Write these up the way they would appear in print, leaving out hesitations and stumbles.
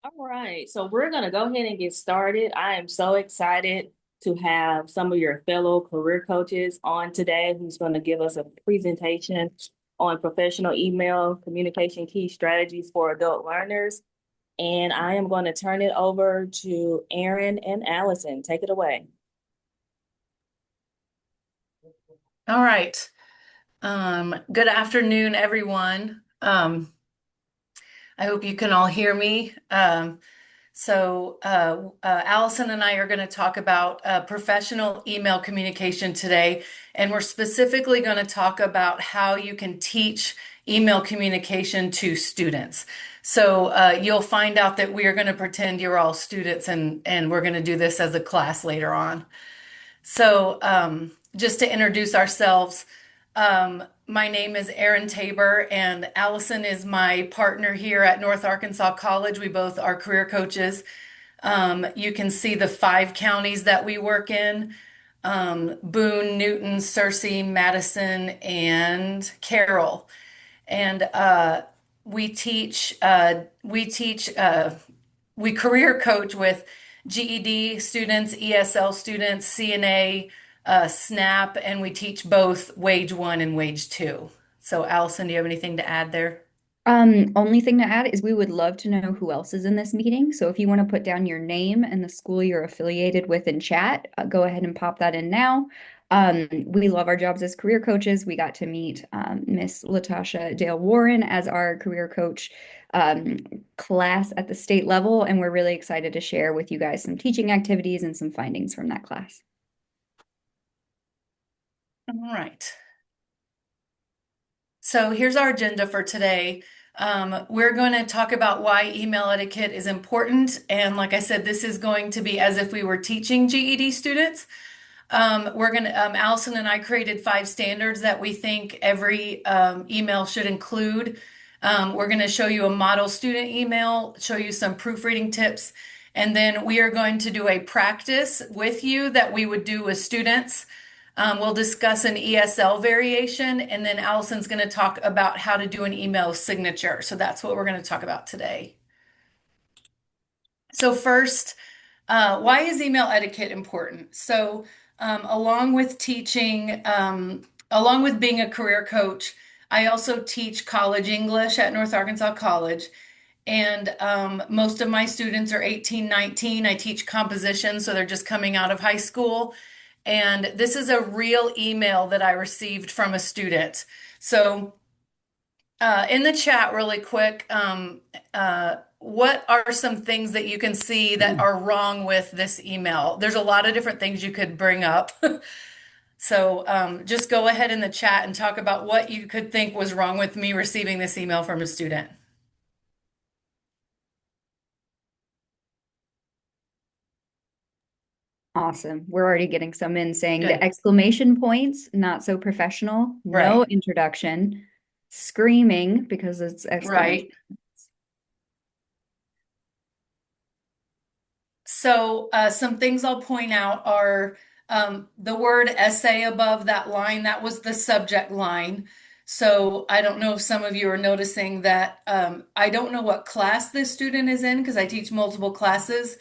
All right, so we're going to go ahead and get started. I am so excited to have some of your fellow career coaches on today who's going to give us a presentation on professional email communication key strategies for adult learners. And I am going to turn it over to Aaron and Allison. Take it away. All right. Good afternoon, everyone. I hope you can all hear me. Allison and I are going to talk about professional email communication today, and we're specifically going to talk about how you can teach email communication to students. You'll find out that we are going to pretend you're all students, and we're going to do this as a class later on. Just to introduce ourselves, my name is Erin Tabor, and Allison is my partner here at North Arkansas College. We both are career coaches. You can see the 5 counties that we work in, Boone, Newton, Searcy, Madison, and Carroll. And we teach, we career coach with GED students, ESL students, CNA, SNAP, and we teach both Wage 1 and Wage 2. So, Allison, do you have anything to add there? Only thing to add is we would love to know who else is in this meeting. So if you want to put down your name and the school you're affiliated with in chat, go ahead and pop that in now. We love our jobs as career coaches. We got to meet Miss Latasha Dale Warren as our career coach um, class at the state level, and we're really excited to share with you guys some teaching activities and some findings from that class. All right. So here's our agenda for today. We're going to talk about why email etiquette is important. And like I said, this is going to be as if we were teaching GED students. Allison and I created 5 standards that we think every email should include. We're going to show you a model student email, show you some proofreading tips, and then we are going to do a practice with you that we would do with students. We'll discuss an ESL variation, and then Allison's going to talk about how to do an email signature. So that's what we're going to talk about today. So first, why is email etiquette important? Along with teaching, along with being a career coach, I also teach college English at North Arkansas College. And most of my students are 18, 19. I teach composition, so they're just coming out of high school. And this is a real email that I received from a student. In the chat, really quick, what are some things that you can see that are wrong with this email? There's a lot of different things you could bring up. Just go ahead in the chat and talk about what you could think was wrong with me receiving this email from a student. Awesome. We're already getting some in saying the Good. exclamation points, not so professional, no Right. introduction, screaming because it's exclamation. Right. Some things I'll point out are the word essay above that line, that was the subject line. So I don't know if some of you are noticing that I don't know what class this student is in because I teach multiple classes.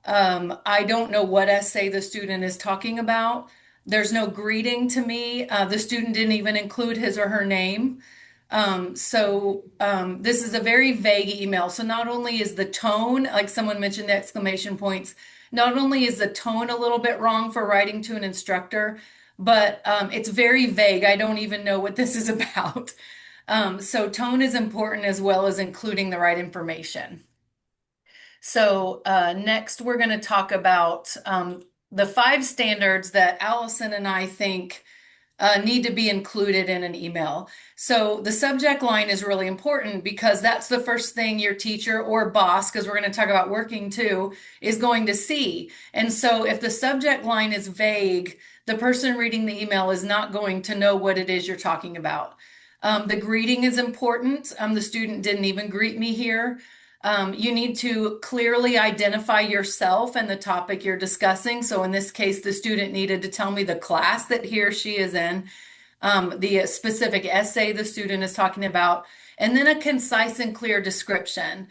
I don't know what essay the student is talking about. There's no greeting to me. The student didn't even include his or her name. This is a very vague email. So not only is the tone, like someone mentioned the exclamation points, not only is the tone a little bit wrong for writing to an instructor, but it's very vague. I don't even know what this is about. Tone is important as well as including the right information. Next, we're going to talk about the 5 standards that Allison and I think need to be included in an email. So the subject line is really important because that's the first thing your teacher or boss, because we're going to talk about working too, is going to see. And so if the subject line is vague, the person reading the email is not going to know what it is you're talking about. The greeting is important. The student didn't even greet me here. You need to clearly identify yourself and the topic you're discussing. So in this case, the student needed to tell me the class that he or she is in. the specific essay the student is talking about, and then a concise and clear description.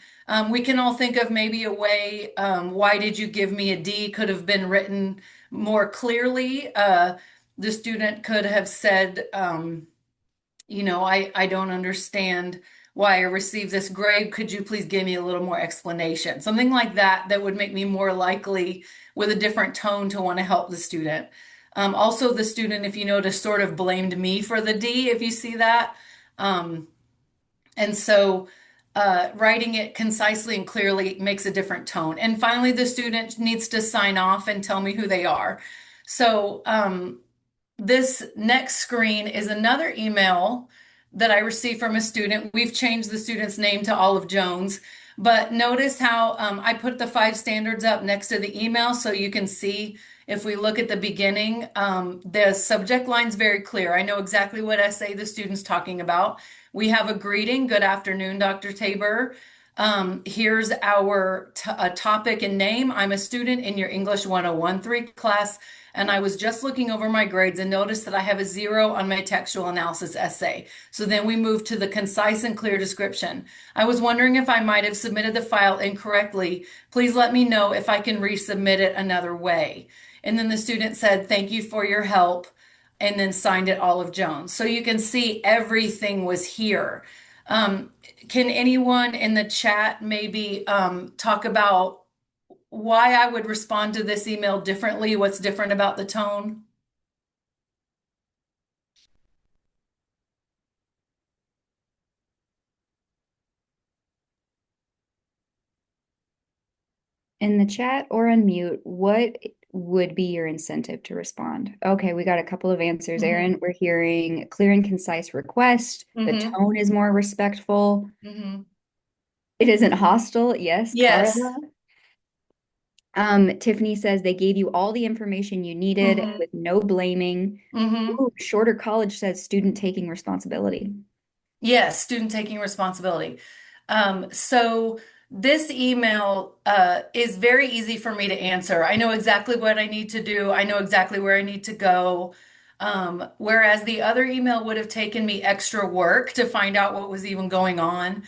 We can all think of maybe a way, why did you give me a D could have been written more clearly. The student could have said, I don't understand why I received this grade. Could you please give me a little more explanation? Something like that that would make me more likely with a different tone to want to help the student. Also, the student, if you notice, sort of blamed me for the D, if you see that. Um, and so writing it concisely and clearly makes a different tone. And finally, the student needs to sign off and tell me who they are. So this next screen is another email that I received from a student. We've changed the student's name to Olive Jones, but notice how I put the 5 standards up next to the email so you can see if we look at the beginning, the subject line's very clear. I know exactly what essay the student's talking about. We have a greeting. Good afternoon, Dr. Tabor. Here's our topic and name. I'm a student in your English 101-3 class, and I was just looking over my grades and noticed that I have a 0 on my textual analysis essay. So then we move to the concise and clear description. I was wondering if I might have submitted the file incorrectly. Please let me know if I can resubmit it another way. And then the student said, thank you for your help, and then signed it Olive Jones. So you can see everything was here. Can anyone in the chat maybe talk about why I would respond to this email differently? What's different about the tone? In the chat or unmute, what would be your incentive to respond? Okay, we got a couple of answers, Mhm. Erin. We're hearing clear and concise request. The Mhm. tone is more respectful. Mhm. It isn't hostile. Yes, Yes. Carla. Tiffany says they gave you all the information you needed Mhm. with no blaming. Mhm. Ooh, Shorter College says student taking responsibility. Yes, student taking responsibility. So this email is very easy for me to answer. I know exactly what I need to do. I know exactly where I need to go. Whereas the other email would have taken me extra work to find out what was even going on.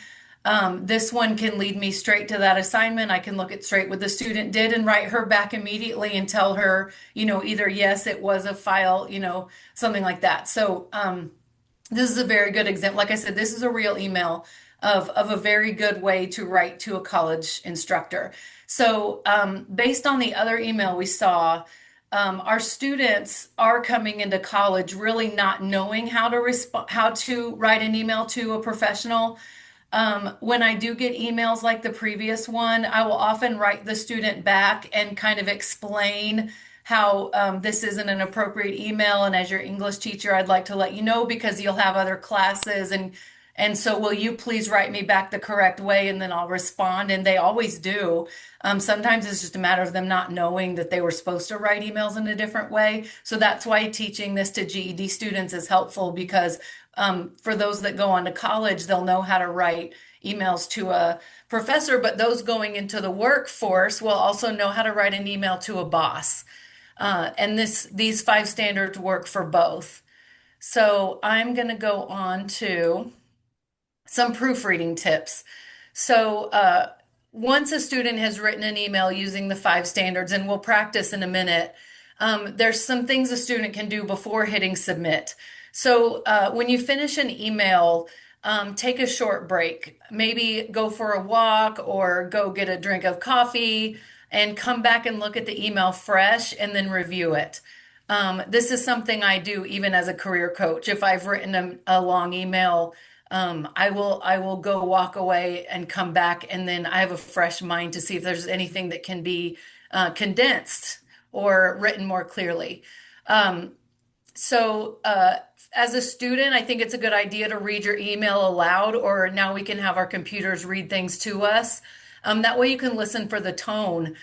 This one can lead me straight to that assignment. I can look at straight what the student did and write her back immediately and tell her, either yes, it was a file, something like that. So, this is a very good example. Like I said, this is a real email of a very good way to write to a college instructor. So, based on the other email we saw, our students are coming into college really not knowing how to write an email to a professional. When I do get emails like the previous one, I will often write the student back and kind of explain how this isn't an appropriate email. And as your English teacher, I'd like to let you know because you'll have other classes. And so will you please write me back the correct way and then I'll respond. And they always do. Sometimes it's just a matter of them not knowing that they were supposed to write emails in a different way. So that's why teaching this to GED students is helpful because for those that go on to college, they'll know how to write emails to a professor, but those going into the workforce will also know how to write an email to a boss. And these 5 standards work for both. So I'm going to go on to some proofreading tips. So, once a student has written an email using the 5 standards, and we'll practice in a minute, there's some things a student can do before hitting submit. So, when you finish an email, take a short break. Maybe go for a walk or go get a drink of coffee and come back and look at the email fresh and then review it. This is something I do even as a career coach. If I've written a long email, I will go walk away and come back, and then I have a fresh mind to see if there's anything that can be condensed or written more clearly. Um, so, as a student, I think it's a good idea to read your email aloud, or now we can have our computers read things to us. That way you can listen for the tone.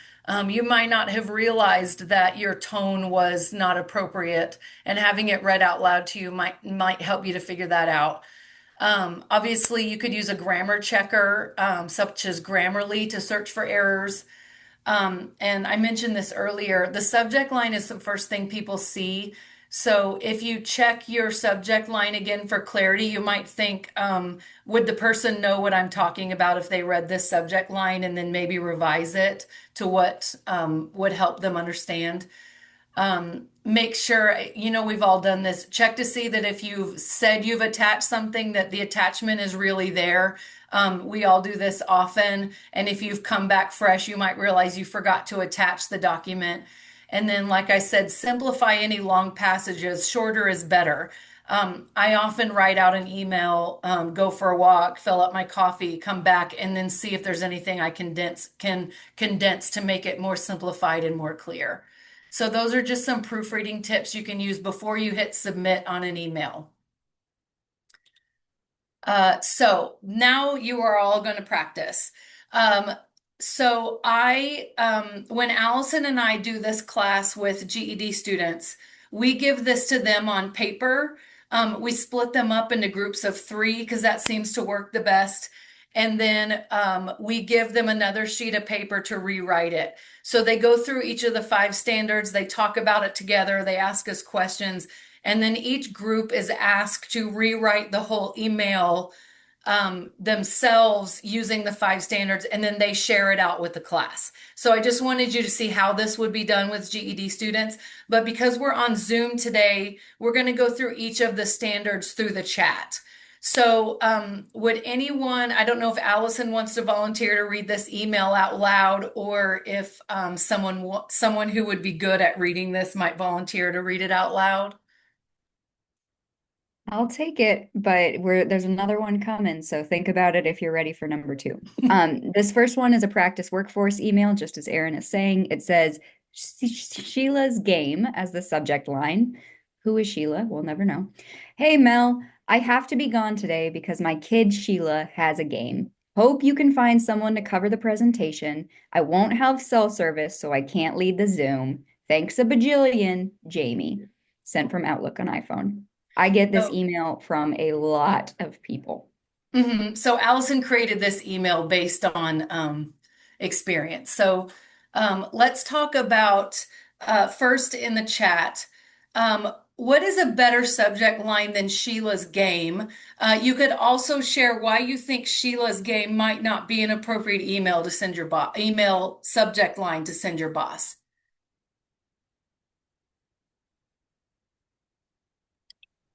You might not have realized that your tone was not appropriate, and having it read out loud to you might help you to figure that out. Obviously, you could use a grammar checker, such as Grammarly, to search for errors. And I mentioned this earlier, the subject line is the first thing people see. So if you check your subject line again for clarity, you might think, would the person know what I'm talking about if they read this subject line and then maybe revise it to what would help them understand? Make sure, we've all done this. Check to see that if you've said you've attached something, that the attachment is really there. We all do this often. And if you've come back fresh, you might realize you forgot to attach the document. And then, like I said, simplify any long passages. Shorter is better. I often write out an email, go for a walk, fill up my coffee, come back, and then see if there's anything I can condense to make it more simplified and more clear. So those are just some proofreading tips you can use before you hit submit on an email. So now you are all going to practice. Um, when Allison and I do this class with GED students, we give this to them on paper. We split them up into groups of 3 because that seems to work the best. And then we give them another sheet of paper to rewrite it. So they go through each of the 5 standards, they talk about it together, they ask us questions, and then each group is asked to rewrite the whole email themselves using the 5 standards, and then they share it out with the class. So I just wanted you to see how this would be done with GED students. But because we're on Zoom today, we're going to go through each of the standards through the chat. So would anyone, I don't know if Allison wants to volunteer to read this email out loud, or if someone who would be good at reading this might volunteer to read it out loud. I'll take it, but there's another one coming, so think about it if you're ready for number 2. This first one is a practice workforce email, just as Erin is saying. It says Sheila's game as the subject line. Who is Sheila? We'll never know. Hey Mel, I have to be gone today because my kid Sheila has a game. Hope you can find someone to cover the presentation. I won't have cell service, so I can't lead the Zoom. Thanks a bajillion, Jamie. Sent from Outlook on iPhone. I get this So, email from a lot of people. So Allison created this email based on experience. So let's talk about first in the chat. What is a better subject line than Sheila's game? You could also share why you think Sheila's game might not be an appropriate email to send your email subject line to send your boss.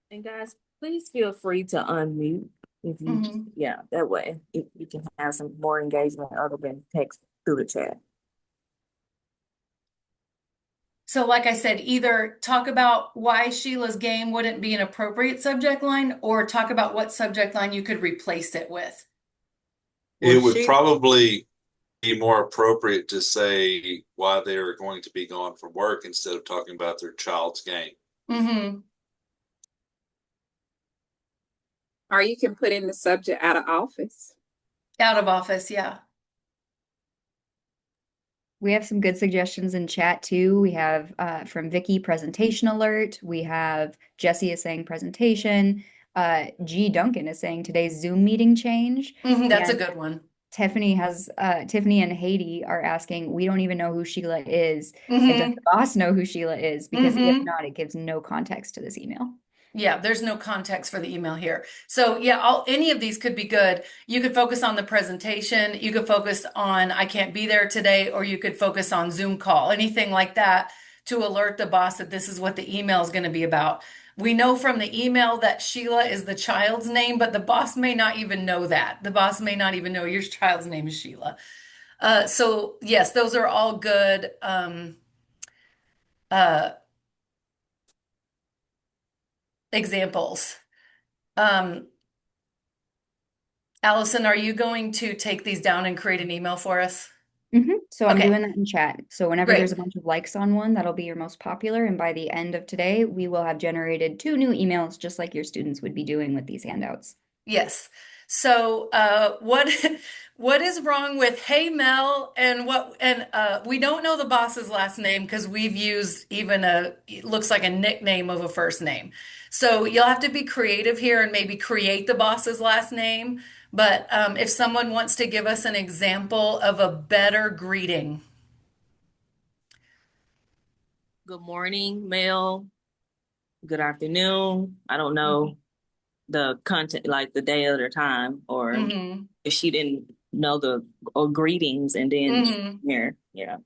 And guys, please feel free to unmute if you, Mhm. yeah, that way if you can have some more engagement other than text through the chat. So, like I said, either talk about why Sheila's game wouldn't be an appropriate subject line, or talk about what subject line you could replace it with. It Well, would probably be more appropriate to say why they're going to be gone from work instead of talking about their child's game. Mm-hmm. Or you can put in the subject out of office. Out of office, yeah. We have some good suggestions in chat too. We have from Vicky, presentation alert. We have Jesse is saying presentation. G Duncan is saying today's Zoom meeting change. That's a And good one. Tiffany and Haiti are asking, we don't even know who Sheila is. And does Mm-hmm. the boss know who Sheila is? Because if Mm-hmm. not, it gives no context to this email. Yeah, there's no context for the email here. So yeah, any of these could be good. You could focus on the presentation. You could focus on I can't be there today, or you could focus on Zoom call, anything like that to alert the boss that this is what the email is going to be about. We know from the email that Sheila is the child's name, but the boss may not even know that. The boss may not even know your child's name is Sheila. So yes, those are all good uh, examples. Um, Allison, are you going to take these down and create an email for us? So I'm Okay, doing that in chat. So whenever there's great. a bunch of likes on one, that'll be your most popular. And by the end of today, we will have generated 2 new emails, just like your students would be doing with these handouts. Yes. So, what what is wrong with Hey Mel and we don't know the boss's last name because we've used even it looks like a nickname of a first name. So you'll have to be creative here and maybe create the boss's last name. But if someone wants to give us an example of a better greeting. Good morning, Mel. good afternoon. I don't know the content, like the day or the time, or Mm-hmm. if she didn't know the or greetings and then Mm-hmm. here, yeah.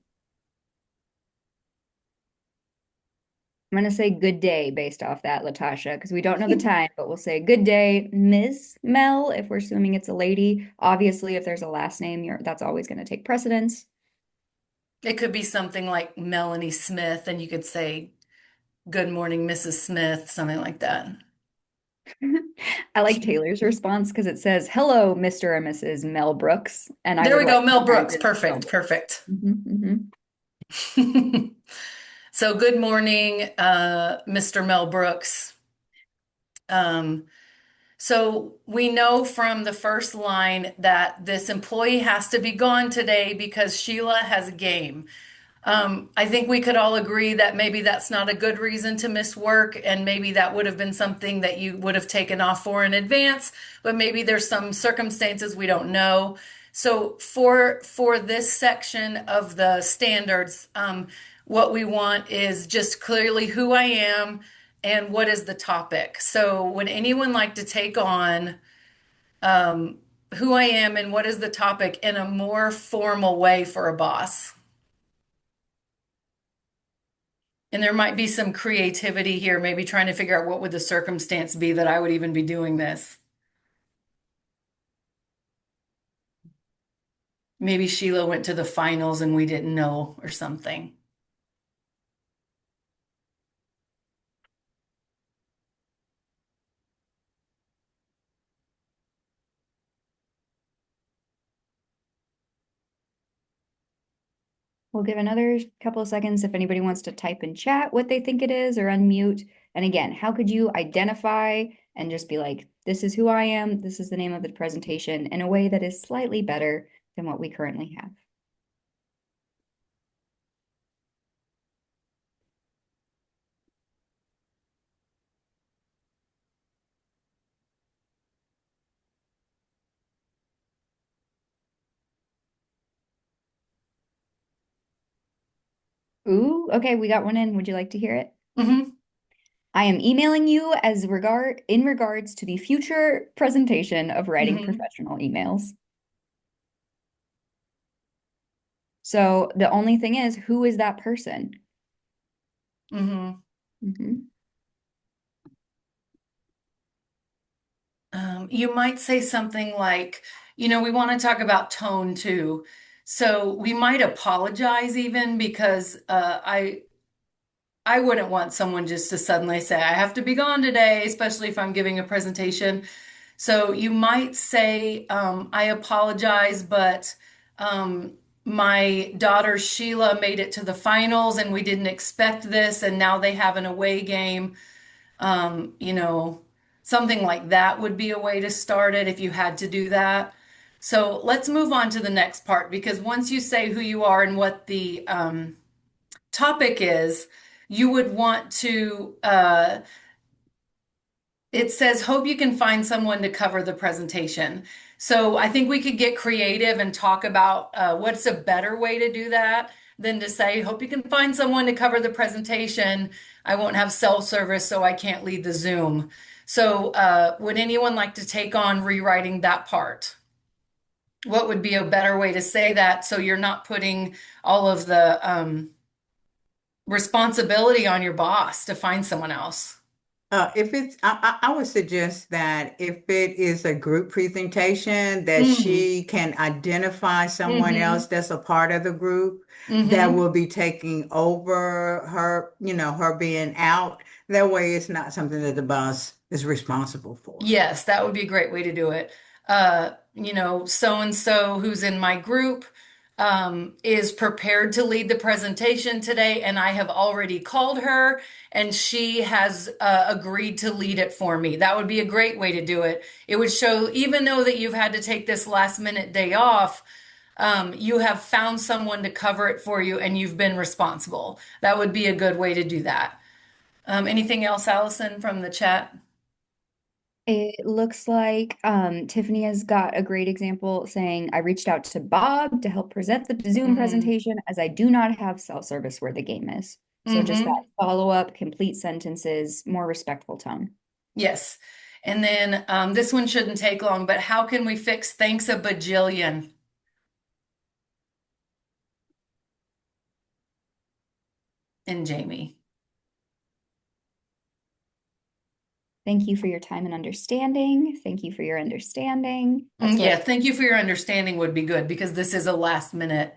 I'm gonna say good day based off that, Latasha, because we don't know the time, but we'll say good day, Miss Mel, if we're assuming it's a lady. Obviously, if there's a last name, that's always gonna take precedence. It could be something like Melanie Smith, and you could say, "Good morning, Mrs. Smith," something like that. I like Taylor's response because it says, "Hello, Mr. and Mrs. Mel Brooks," and I There would we like go, Mel to Brooks. imagine Mel Perfect, Brooks. perfect. Mhm. So, good morning, Mr. Mel Brooks. Um, so we know from the first line that this employee has to be gone today because Sheila has a game. I think we could all agree that maybe that's not a good reason to miss work, and maybe that would have been something that you would have taken off for in advance, but maybe there's some circumstances we don't know. So for this section of the standards, what we want is just clearly who I am and what is the topic. So would anyone like to take on who I am and what is the topic in a more formal way for a boss? And there might be some creativity here, maybe trying to figure out what would the circumstance be that I would even be doing this. Maybe Sheila went to the finals and we didn't know or something. We'll give another couple of seconds if anybody wants to type in chat what they think it is or unmute. And again, how could you identify and just be like, this is who I am, this is the name of the presentation in a way that is slightly better than what we currently have? Ooh, okay, we got one in. Would you like to hear it? Hmm. I am emailing you in regards to the future presentation of writing Hmm. professional emails. So the only thing is, who is that person? Hmm. Mhm. You might say something like, we want to talk about tone too. So we might apologize even because I wouldn't want someone just to suddenly say, I have to be gone today, especially if I'm giving a presentation. So you might say, I apologize, but um, my daughter Sheila made it to the finals and we didn't expect this, and now they have an away game. Um, you know, Something like that would be a way to start it if you had to do that. So let's move on to the next part because once you say who you are and what the topic is, you would want to it says, hope you can find someone to cover the presentation. So I think we could get creative and talk about what's a better way to do that than to say, hope you can find someone to cover the presentation. I won't have cell service, so I can't lead the Zoom. So would anyone like to take on rewriting that part? What would be a better way to say that so you're not putting all of the responsibility on your boss to find someone else? If it's, I would suggest that if it is a group presentation, that Mm, she can identify someone mm-hmm, else that's a part of the group that mm-hmm. will be taking over her, her being out. That way, it's not something that the boss is responsible for. Yes, that would be a great way to do it. So and so who's in my group is prepared to lead the presentation today, and I have already called her, and she has agreed to lead it for me. That would be a great way to do it. It would show, even though that you've had to take this last minute day off, you have found someone to cover it for you, and you've been responsible. That would be a good way to do that. Anything else, Allison, from the chat? It looks like Tiffany has got a great example saying, I reached out to Bob to help present the Zoom Hmm. presentation as I do not have cell service where the game is. So just that Mm-hmm. follow-up, complete sentences, more respectful tone. Yes. And then this one shouldn't take long, but how can we fix thanks a bajillion? And Jamie. Thank you for your time and understanding. Thank you for your understanding. That's Yeah, what. thank you for your understanding would be good because this is a last minute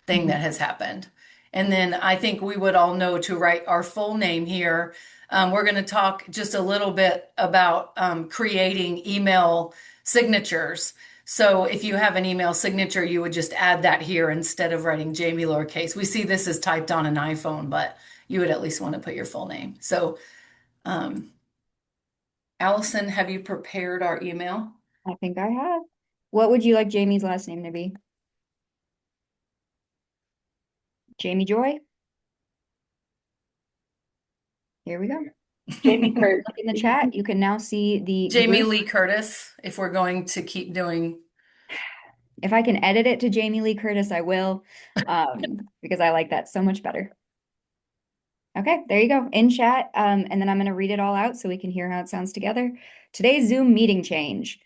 thing Mhm. that has happened. And then I think we would all know to write our full name here. We're going to talk just a little bit about creating email signatures. So if you have an email signature, you would just add that here instead of writing Jamie lowercase. We see this is typed on an iPhone, but you would at least want to put your full name. So, um, Allison, have you prepared our email? I think I have. What would you like Jamie's last name to be? Jamie Joy? Here we go. Jamie Kurt. Look in the chat. You can now see the Jamie group. Lee Curtis, if we're going to keep doing. If I can edit it to Jamie Lee Curtis, I will, because I like that so much better. Okay, there you go, in chat. And then I'm going to read it all out so we can hear how it sounds together. Today's Zoom meeting change.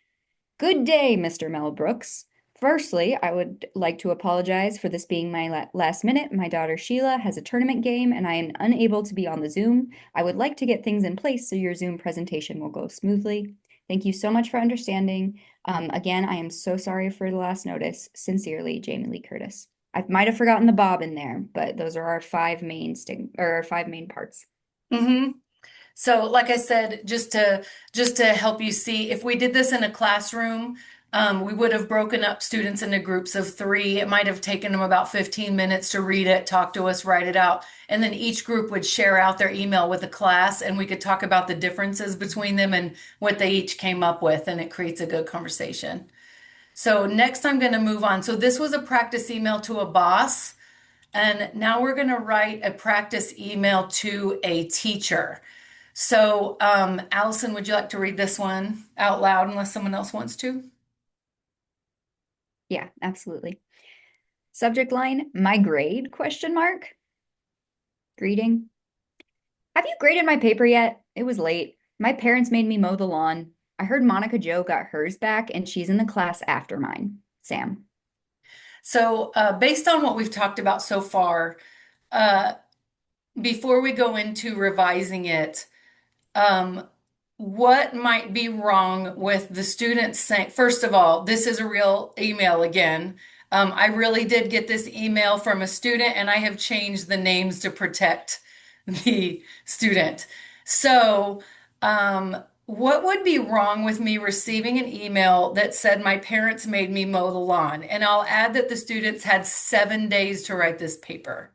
Good day, Mr. Mel Brooks. Firstly, I would like to apologize for this being my last minute. My daughter Sheila has a tournament game and I am unable to be on the Zoom. I would like to get things in place so your Zoom presentation will go smoothly. Thank you so much for understanding. Again, I am so sorry for the last notice. Sincerely, Jamie Lee Curtis. I might have forgotten the Bob in there, but those are our five main parts. Mm-hmm. So, like I said, just to help you see, if we did this in a classroom, we would have broken up students into groups of three. It might have taken them about 15 minutes to read it, talk to us, write it out, and then each group would share out their email with the class, and we could talk about the differences between them and what they each came up with, and it creates a good conversation. So next, I'm going to move on. So this was a practice email to a boss. And now we're going to write a practice email to a teacher. So, Allison, would you like to read this one out loud unless someone else wants to? Yeah, absolutely. Subject line, my grade, question mark. Greeting. Have you graded my paper yet? It was late. My parents made me mow the lawn. I heard Monica Jo got hers back and she's in the class after mine. Sam. So, based on what we've talked about so far, uh, before we go into revising it, um, what might be wrong with the students saying, first of all, this is a real email again. I really did get this email from a student and I have changed the names to protect the student. So, what would be wrong with me receiving an email that said my parents made me mow the lawn? And I'll add that the students had 7 days to write this paper.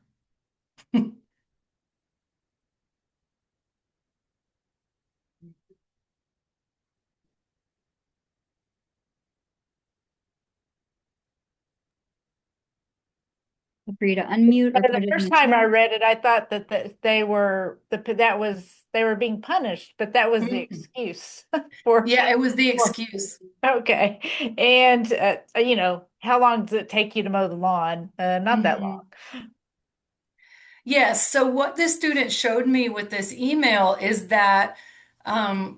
Feel free to unmute or But put the it in first the time I chat. read it, I thought that they were being punished, but that was the Mm. excuse for, Yeah, it was the for excuse. okay. And how long does it take you to mow the lawn? Not that Mhm. long. Yes. So what this student showed me with this email is that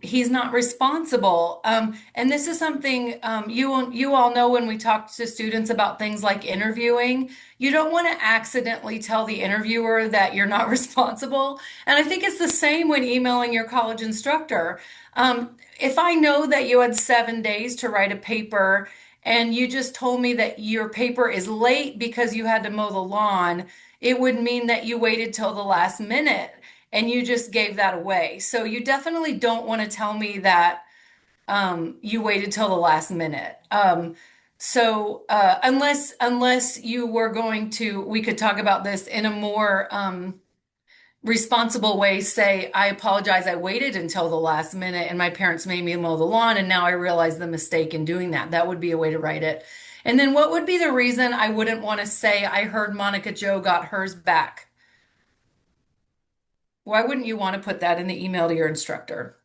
he's not responsible. And this is something you all know when we talk to students about things like interviewing, you don't want to accidentally tell the interviewer that you're not responsible. And I think it's the same when emailing your college instructor. If I know that you had 7 days to write a paper and you just told me that your paper is late because you had to mow the lawn, it would mean that you waited till the last minute and you just gave that away. So you definitely don't want to tell me that you waited till the last minute. So unless you were going to, we could talk about this in a more responsible way. Say, I apologize. I waited until the last minute, and my parents made me mow the lawn, and now I realize the mistake in doing that. That would be a way to write it. And then what would be the reason I wouldn't want to say I heard Monica Jo got hers back? Why wouldn't you want to put that in the email to your instructor?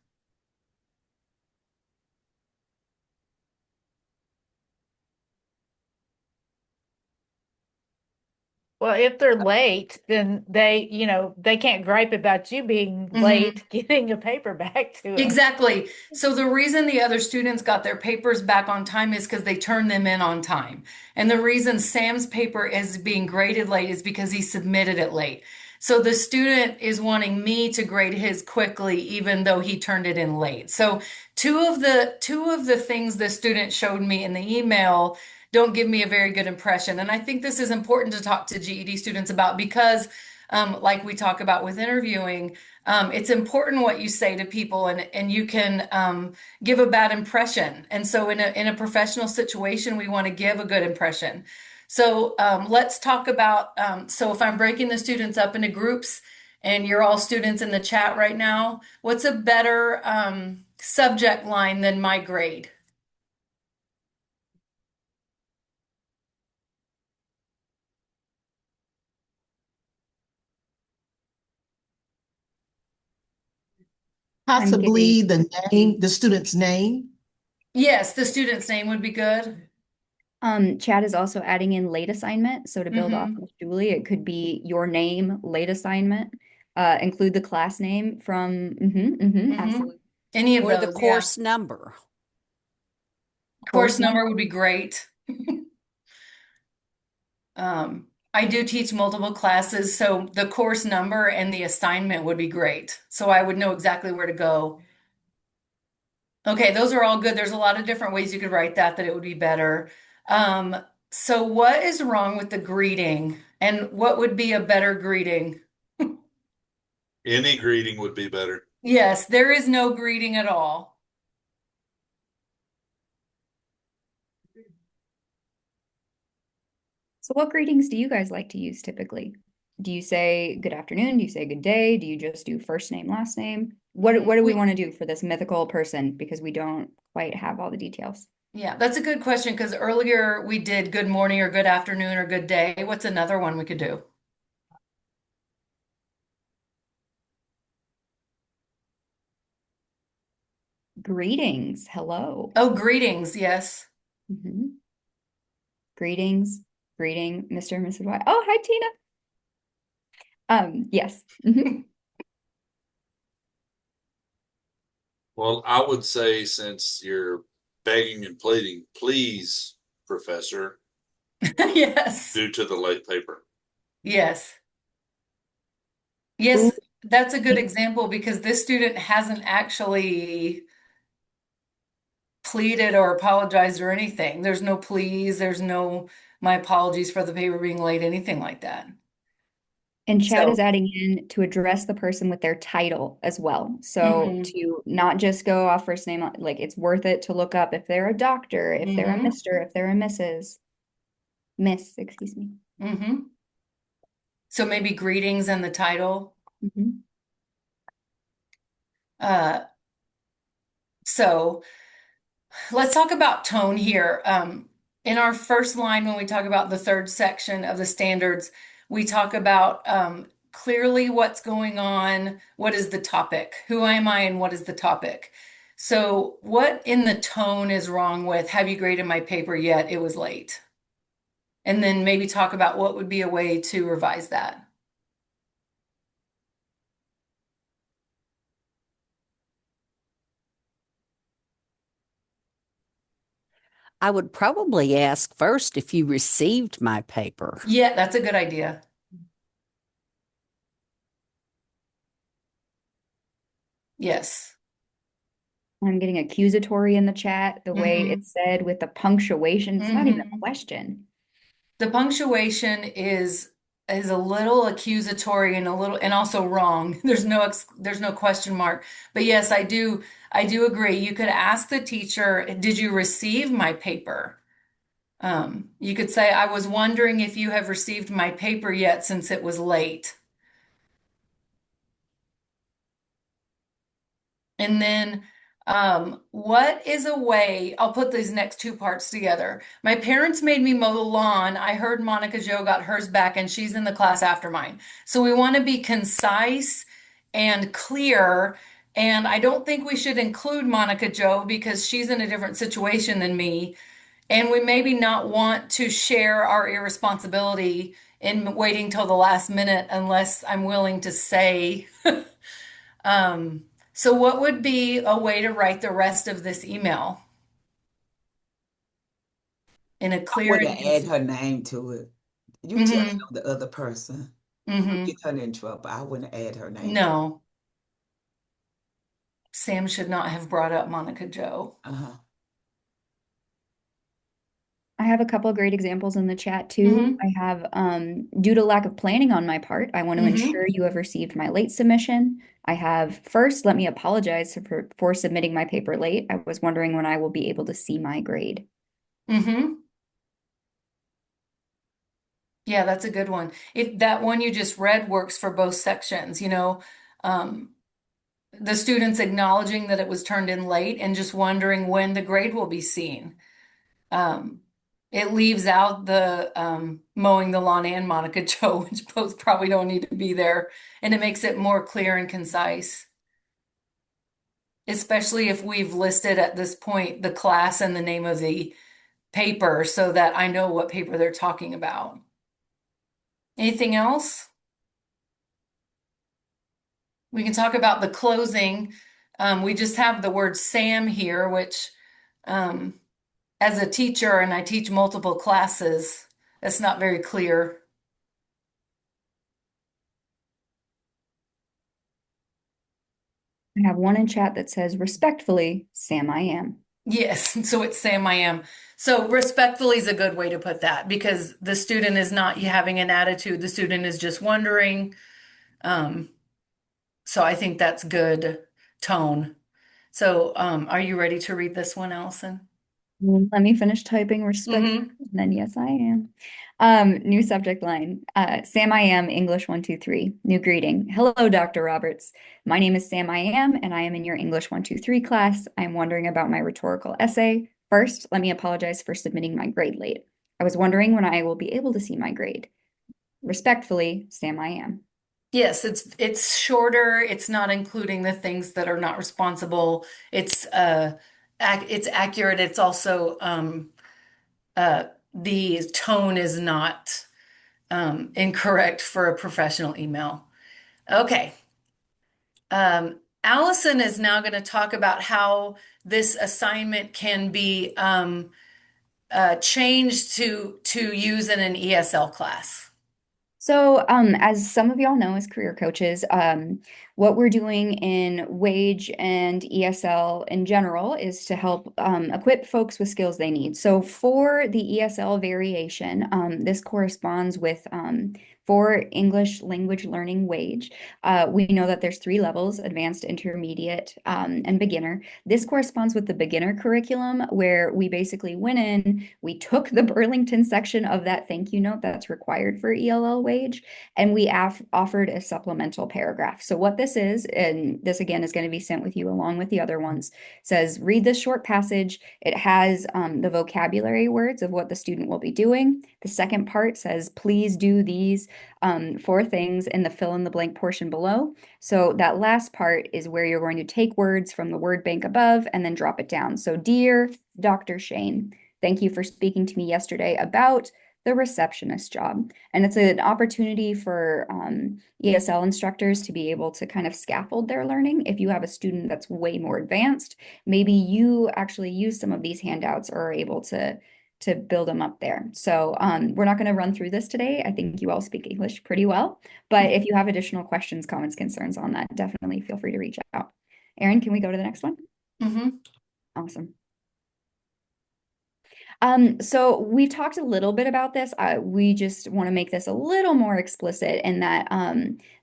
Well, if they're late, then they can't gripe about you being Mhm. late getting a paper back to them. Exactly. So the reason the other students got their papers back on time is because they turned them in on time. And the reason Sam's paper is being graded late is because he submitted it late. So the student is wanting me to grade his quickly, even though he turned it in late. So two of the things the student showed me in the email don't give me a very good impression. And I think this is important to talk to GED students about because, like we talk about with interviewing, it's important what you say to people, and you can give a bad impression. And so in a professional situation, we want to give a good impression. So let's talk about, so if I'm breaking the students up into groups and you're all students in the chat right now, what's a better subject line than my grade? I'm Possibly getting the student's name. Yes, the student's name would be good. Chad is also adding in late assignment. So to build off Mhm. of Julie, it could be your name, late assignment. Include the class name from Mhm. absolutely. Any of Or the those, yeah. course number. Course number would be great. I do teach multiple classes, so the course number and the assignment would be great. So I would know exactly where to go. Okay, those are all good. There's a lot of different ways you could write that it would be better. Um, so what is wrong with the greeting? And what would be a better greeting? Any greeting would be better. Yes, there is no greeting at all. So what greetings do you guys like to use typically? Do you say good afternoon? Do you say good day? Do you just do first name, last name? What do we want to do for this mythical person? Because we don't quite have all the details. Yeah, that's a good question because earlier we did good morning or good afternoon or good day. What's another one we could do? Greetings. Hello. Oh, greetings. Yes. Mhm. Greetings. Greeting, Mr. and Mrs. White. Oh, hi, Tina. Yes. Mhm. Well, I would say since you're begging and pleading, please, Professor, Yes. due to the late paper. Yes. Ooh, Yes, that's a good example because this student hasn't actually pleaded or apologized or anything. There's no pleas, there's no my apologies for the paper being late, anything like that. and Chad is So, adding in to address the person with their title as well. So mhm, to not just go off first name, like it's worth it to look up if they're a doctor, if they're a mhm, Mr., if they're a Mrs. Miss, excuse me. mhm. So maybe greetings and the title. Mhm. Uh, so let's talk about tone here. In our first line, when we talk about the third section of the standards, we talk about clearly what's going on, what is the topic, who am I, and what is the topic. So, what in the tone is wrong with, have you graded my paper yet? It was late. And then maybe talk about what would be a way to revise that. I would probably ask first if you received my paper. Yeah, that's a good idea. Yes. I'm getting accusatory in the chat, the way Mhm. it's said with the punctuation. It's not even a Mhm. question. The punctuation is a little accusatory and a little and also wrong. There's no question mark. But yes, I do agree. You could ask the teacher, "Did you receive my paper?" You could say, "I was wondering if you have received my paper yet since it was late." And then, what is a way? I'll put these next two parts together. My parents made me mow the lawn. I heard Monica Jo got hers back and she's in the class after mine. So we want to be concise and clear. And I don't think we should include Monica Jo because she's in a different situation than me. And we maybe not want to share our irresponsibility in waiting till the last minute unless I'm willing to say. Um, so what would be a way to write the rest of this email in a I clear would have and add her name to it. You telling mm-hmm, on the other person. You'll mm-hmm. get her in trouble. I wouldn't add her name. No, Sam should not have brought up Monica Joe. Uh-huh. I have a couple great examples in the chat too. Mm-hmm, I have, due to lack of planning on my part, I want to mm-hmm, ensure you have received my late submission. I have first, let me apologize for submitting my paper late. I was wondering when I will be able to see my grade. mm-hmm. Yeah, that's a good one. If that one you just read works for both sections, um, the students acknowledging that it was turned in late and just wondering when the grade will be seen. Um, it leaves out the mowing the lawn and Monica Joe, which both probably don't need to be there, and it makes it more clear and concise. Especially if we've listed at this point the class and the name of the paper so that I know what paper they're talking about. Anything else? We can talk about the closing. We just have the word Sam here, which as a teacher, and I teach multiple classes, that's not very clear. I have one in chat that says, respectfully, Sam, I am. Yes, so it's Sam I am. So respectfully is a good way to put that because the student is not having an attitude. The student is just wondering. Um, so I think that's good tone. So are you ready to read this one, Allison? Let me finish typing respect. Mm-hmm. Then yes, I am. New subject line. Sam I am, English 123. New greeting. Hello, Dr. Roberts. My name is Sam I am, and I am in your English 123 class. I'm wondering about my rhetorical essay. First, let me apologize for submitting my grade late. I was wondering when I will be able to see my grade. Respectfully, Sam I am. Yes, it's shorter. It's not including the things that are not responsible. It's accurate. It's also uh the tone is not incorrect for a professional email. Okay. Allison is now going to talk about how this assignment can be changed to use in an ESL class. So, as some of y'all know as career coaches, what we're doing in Wage and ESL in general is to help equip folks with skills they need. So, for the ESL variation, this corresponds with for English language learning Wage. We know that there's three levels: advanced, intermediate, and beginner. This corresponds with the beginner curriculum, where we basically went in, we took the Burlington section of that thank you note that's required for ELL Wage, and we offered a supplemental paragraph. So what this is, and this again is going to be sent with you along with the other ones, says read this short passage. It has the vocabulary words of what the student will be doing. The second part says please do these four things in the fill in the blank portion below. So that last part is where you're going to take words from the word bank above and then drop it down. So dear Dr. Shane, thank you for speaking to me yesterday about the receptionist job. And it's an opportunity for ESL instructors to be able to kind of scaffold their learning. If you have a student that's way more advanced, maybe you actually use some of these handouts or are able to build them up there. So we're not going to run through this today. I think you all speak English pretty well. But if you have additional questions, comments, concerns on that, definitely feel free to reach out. Erin, can we go to the next one? Mm-hmm. Awesome. So we've talked a little bit about this. We just want to make this a little more explicit in that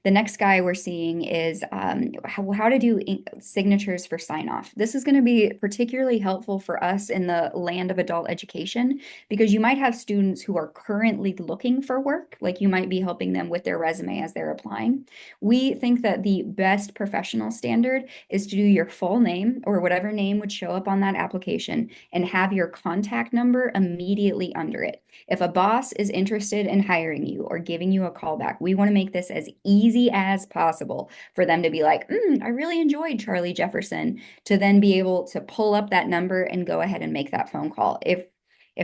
the next guy we're seeing is how to do signatures for sign off. This is going to be particularly helpful for us in the land of adult education because you might have students who are currently looking for work, like you might be helping them with their resume as they're applying. We think that the best professional standard is to do your full name or whatever name would show up on that application and have your contact number immediately under it. If a boss is interested in hiring you or giving you a call back, we want to make this as easy as possible for them to be like, I really enjoyed Charlie Jefferson, to then be able to pull up that number and go ahead and make that phone call. If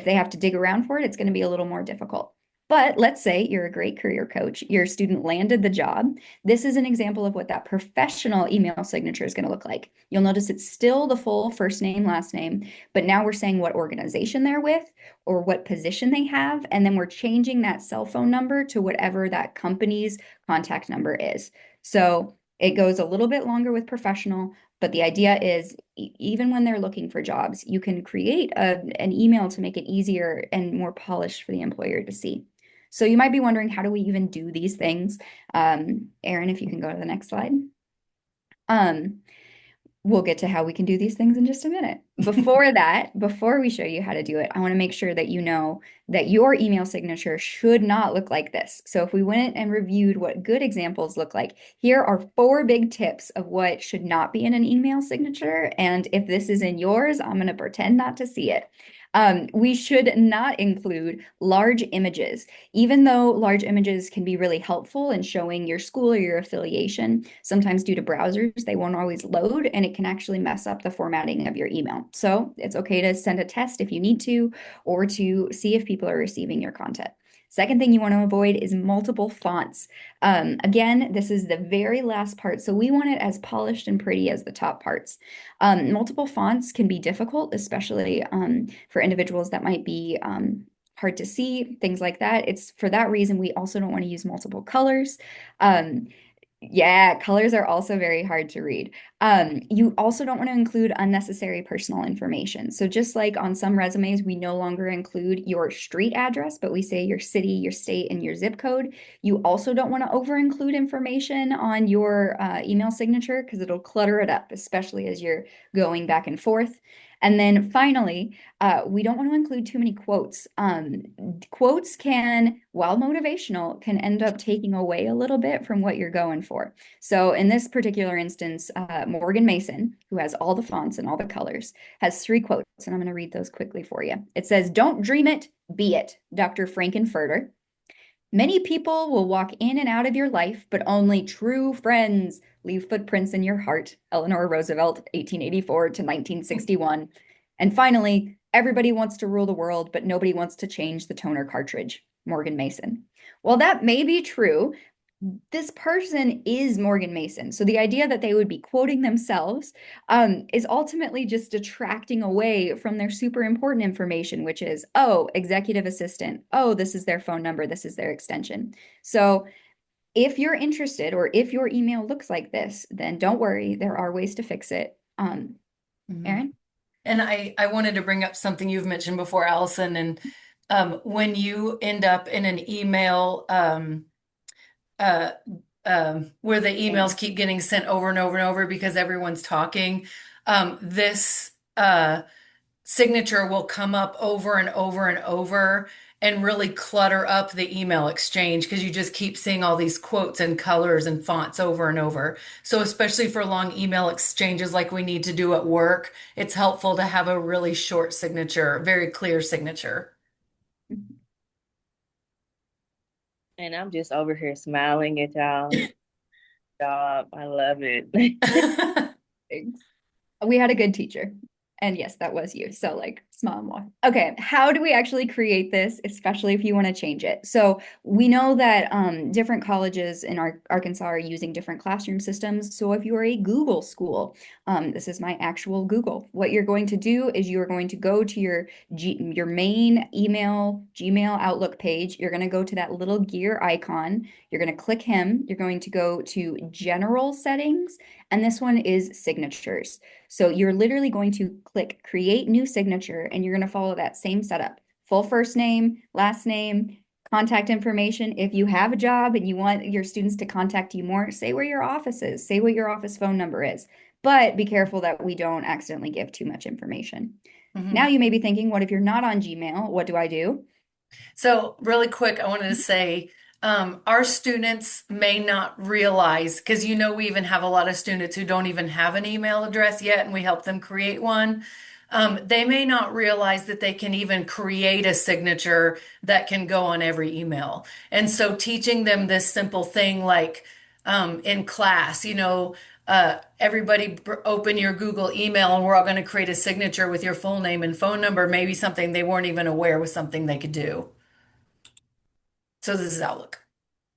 they have to dig around for it, it's going to be a little more difficult. But let's say you're a great career coach, your student landed the job. This is an example of what that professional email signature is going to look like. You'll notice it's still the full first name, last name, but now we're saying what organization they're with or what position they have. And then we're changing that cell phone number to whatever that company's contact number is. So it goes a little bit longer with professional, but the idea is even when they're looking for jobs, you can create an email to make it easier and more polished for the employer to see. So you might be wondering, how do we even do these things? Erin, if you can go to the next slide. We'll get to how we can do these things in just a minute. Before that, before we show you how to do it, I want to make sure that you know that your email signature should not look like this. So if we went and reviewed what good examples look like, here are 4 big tips of what should not be in an email signature. And if this is in yours, I'm going to pretend not to see it. We should not include large images. Even though large images can be really helpful in showing your school or your affiliation, sometimes due to browsers, they won't always load and it can actually mess up the formatting of your email. So it's okay to send a test if you need to, or to see if people are receiving your content. Second thing you want to avoid is multiple fonts. Again, this is the very last part, so we want it as polished and pretty as the top parts. Multiple fonts can be difficult, especially for individuals that might be hard to see, things like that. It's for that reason we also don't want to use multiple colors. Yeah, colors are also very hard to read. You also don't want to include unnecessary personal information. So just like on some resumes, we no longer include your street address, but we say your city, your state, and your zip code. You also don't want to over include information on your email signature because it'll clutter it up, especially as you're going back and forth. And then finally, we don't want to include too many quotes. Quotes can, while motivational, can end up taking away a little bit from what you're going for. So in this particular instance, Morgan Mason, who has all the fonts and all the colors, has 3 quotes, and I'm going to read those quickly for you. It says, "Don't dream it, be it," Dr. Frankenfurter. "Many people will walk in and out of your life, but only true friends leave footprints in your heart." Eleanor Roosevelt, 1884 to 1961. And finally, "Everybody wants to rule the world, but nobody wants to change the toner cartridge." Morgan Mason. Well, that may be true. This person is Morgan Mason. So the idea that they would be quoting themselves is ultimately just detracting away from their super important information, which is, oh, executive assistant. Oh, this is their phone number. This is their extension. So if you're interested or if your email looks like this, then don't worry. There are ways to fix it. Erin? And I wanted to bring up something you've mentioned before, Allison, and when you end up in an email uh, where the emails keep getting sent over and over and over because everyone's talking, this signature will come up over and over and over and really clutter up the email exchange because you just keep seeing all these quotes and colors and fonts over and over. So especially for long email exchanges like we need to do at work, it's helpful to have a really short signature, very clear signature. And I'm just over here smiling at y'all. Job. I love it. We had a good teacher. And yes, that was you. So like small more. Okay, how do we actually create this, especially if you want to change it? So we know that different colleges in Arkansas are using different classroom systems. So if you are a Google school, this is my actual Google. What you're going to do is you are going to go to your main email, Gmail Outlook page. You're going to go to that little gear icon. You're going to click him. You're going to go to General Settings, and this one is Signatures. So you're literally going to click Create New Signature, and you're going to follow that same setup. Full first name, last name, contact information. If you have a job and you want your students to contact you more, say where your office is, say what your office phone number is. But be careful that we don't accidentally give too much information. Now you may be thinking, what if you're not on Gmail? What do I do? So really quick, I wanted to say, our students may not realize, because we even have a lot of students who don't even have an email address yet, and we help them create one. They may not realize that they can even create a signature that can go on every email. And so teaching them this simple thing like in class, everybody open your Google email and we're all going to create a signature with your full name and phone number, maybe something they weren't even aware was something they could do. So this is Outlook.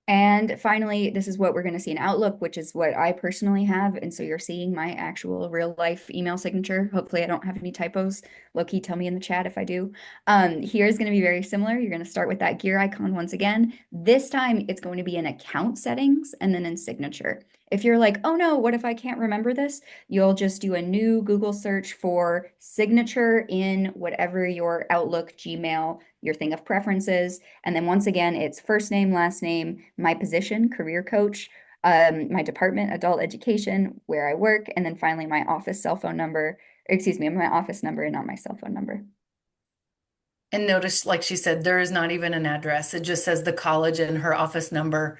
And finally, this is what we're going to see in Outlook, which is what I personally have. And so you're seeing my actual real life email signature. Hopefully I don't have any typos. Loki, tell me in the chat if I do. Here's going to be very similar. You're going to start with that gear icon once again. This time it's going to be in account settings and then in signature. If you're like, oh no, what if I can't remember this? You'll just do a new Google search for signature in whatever your Outlook, Gmail, your thing of preferences. And then once again, it's first name, last name, my position, career coach, my department, adult education, where I work, and then finally my office cell phone number, excuse me, my office number and not my cell phone number. And notice, like she said, there is not even an address. It just says the college and her office number.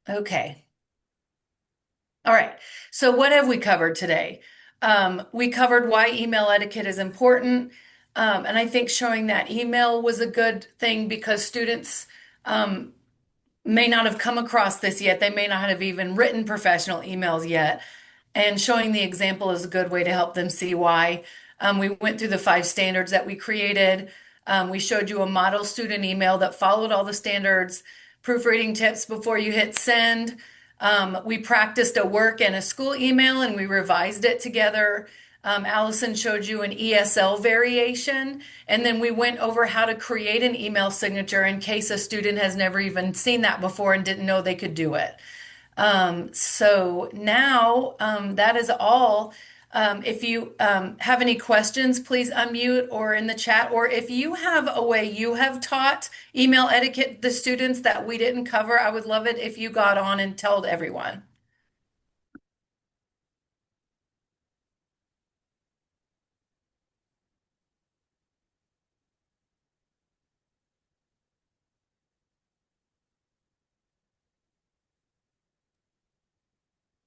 Okay. All right. So what have we covered today? We covered why email etiquette is important. And I think showing that email was a good thing because students may not have come across this yet. They may not have even written professional emails yet. And showing the example is a good way to help them see why. We went through the 5 standards that we created. We showed you a model student email that followed all the standards, proofreading tips before you hit send. We practiced a work and a school email and we revised it together. Allison showed you an ESL variation, and then we went over how to create an email signature in case a student has never even seen that before and didn't know they could do it. So now that is all. If you have any questions, please unmute or in the chat. Or if you have a way you have taught email etiquette the students that we didn't cover, I would love it if you got on and told everyone.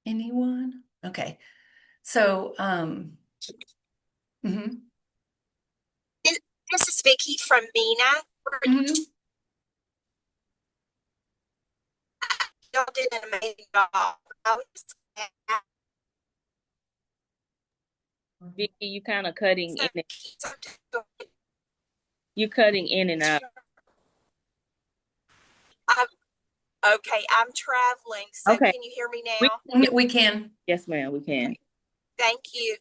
Anyone? Okay. So, mhm. This is Vicky from MENA. Y'all did an amazing job. Vicky, you kind of cutting in. You cutting in and out. Okay, I'm traveling, so Okay. can you hear me now? We can. Yes, ma'am, we can. Thank you.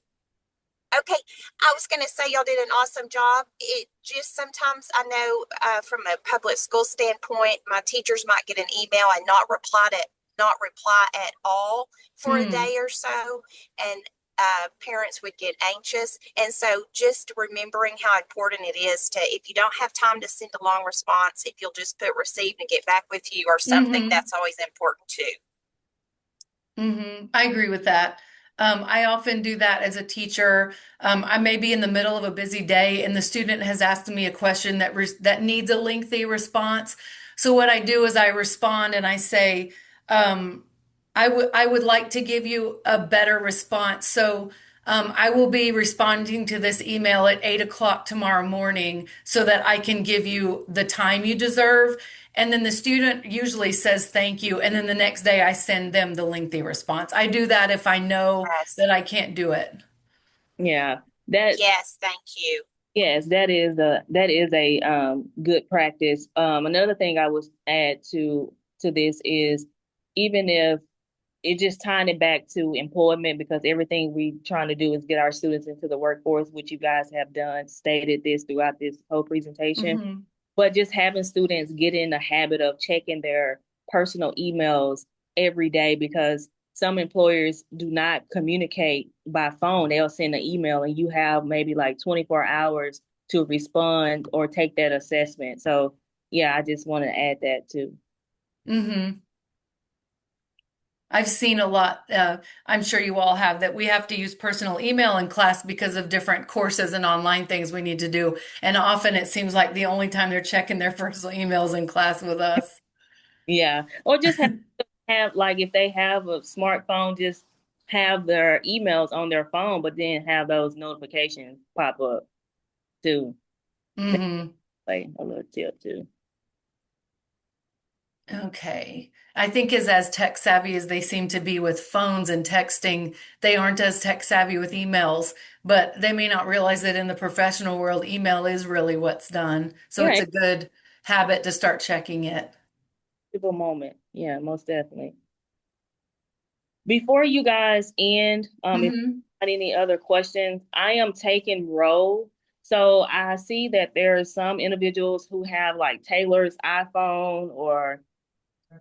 Okay, I was going to say y'all did an awesome job. It just sometimes I know from a public school standpoint, my teachers might get an email and not reply at all for a day or so, and parents would get anxious. And so just remembering how important it is to, if you don't have time to send a long response, if you'll just put received and get back with you or something, that's always important too. I agree with that. I often do that as a teacher. I may be in the middle of a busy day and the student has asked me a question that needs a lengthy response. So what I do is I respond and I say, I would like to give you a better response. So I will be responding to this email at 8 o'clock tomorrow morning so that I can give you the time you deserve. And then the student usually says thank you. And then the next day I send them the lengthy response. I do that if I know that I can't do it. Yeah. Yes, thank you. Yes, that is a good practice. Another thing I would add to this is even if it just tying it back to employment, because everything we trying to do is get our students into the workforce, which you guys have done, stated this throughout this whole presentation. But just having students get in the habit of checking their personal emails every day, because some employers do not communicate by phone. They'll send an email and you have maybe like 24 hours to respond or take that assessment. So yeah, I just want to add that too. I've seen a lot, I'm sure you all have, that we have to use personal email in class because of different courses and online things we need to do. And often it seems like the only time they're checking their personal emails in class with us. Yeah. Or just have like if they have a smartphone, just have their emails on their phone, but then have those notifications pop up too. Like a little tip too. Okay. I think as tech savvy as they seem to be with phones and texting, they aren't as tech savvy with emails, but they may not realize that in the professional world, email is really what's done. So it's a good habit to start checking it. Simple moment. Yeah, most definitely. Before you guys end, if you Mhm. got any other questions, I am taking roll. So I see that there are some individuals who have like Taylor's iPhone or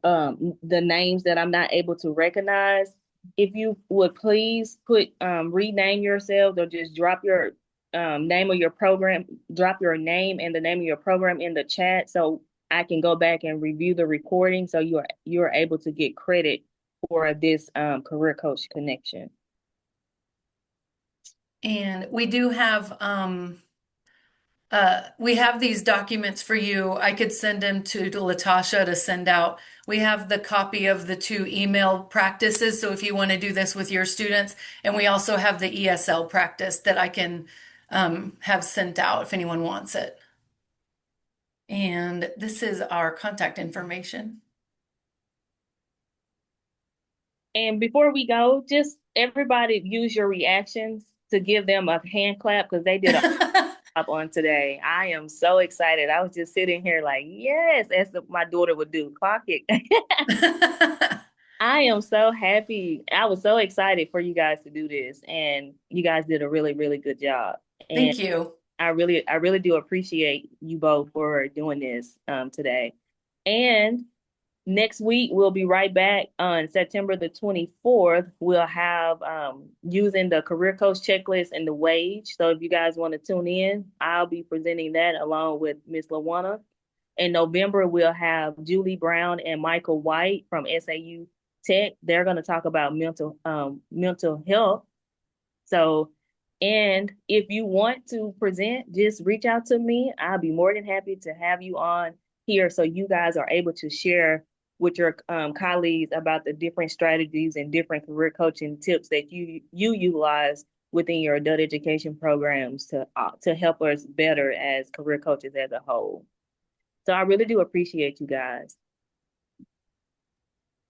the names that I'm not able to recognize. If you would please put rename yourselves or just drop your name of your program, drop your name and the name of your program in the chat so I can go back and review the recording so you're able to get credit for this career coach connection. And we do have we have these documents for you. I could send them to Latasha to send out. We have the copy of the 2 email practices. So if you want to do this with your students, and we also have the ESL practice that I can have sent out if anyone wants it. And this is our contact information. And before we go, just everybody use your reactions to give them a hand clap because they did a job on today. I am so excited. I was just sitting here like, yes, as my daughter would do, clock it. I am so happy. I was so excited for you guys to do this, and you guys did a really, really good job. And Thank you. I really do appreciate you both for doing this today. And next week, we'll be right back on September the 24th. We'll have using the career coach checklist and the wage. So if you guys want to tune in, I'll be presenting that along with Miss LaWanna. In November, we'll have Julie Brown and Michael White from SAU Tech. They're going to talk about mental health. So, and if you want to present, just reach out to me. I'll be more than happy to have you on here so you guys are able to share with your colleagues about the different strategies and different career coaching tips that you utilize within your adult education programs to help us better as career coaches as a whole. So I really do appreciate you guys.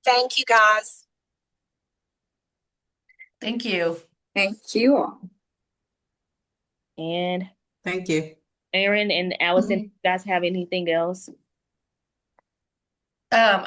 Thank you, guys. Thank you. Thank you all. And Thank you. Aaron and Allison, you guys have anything else? I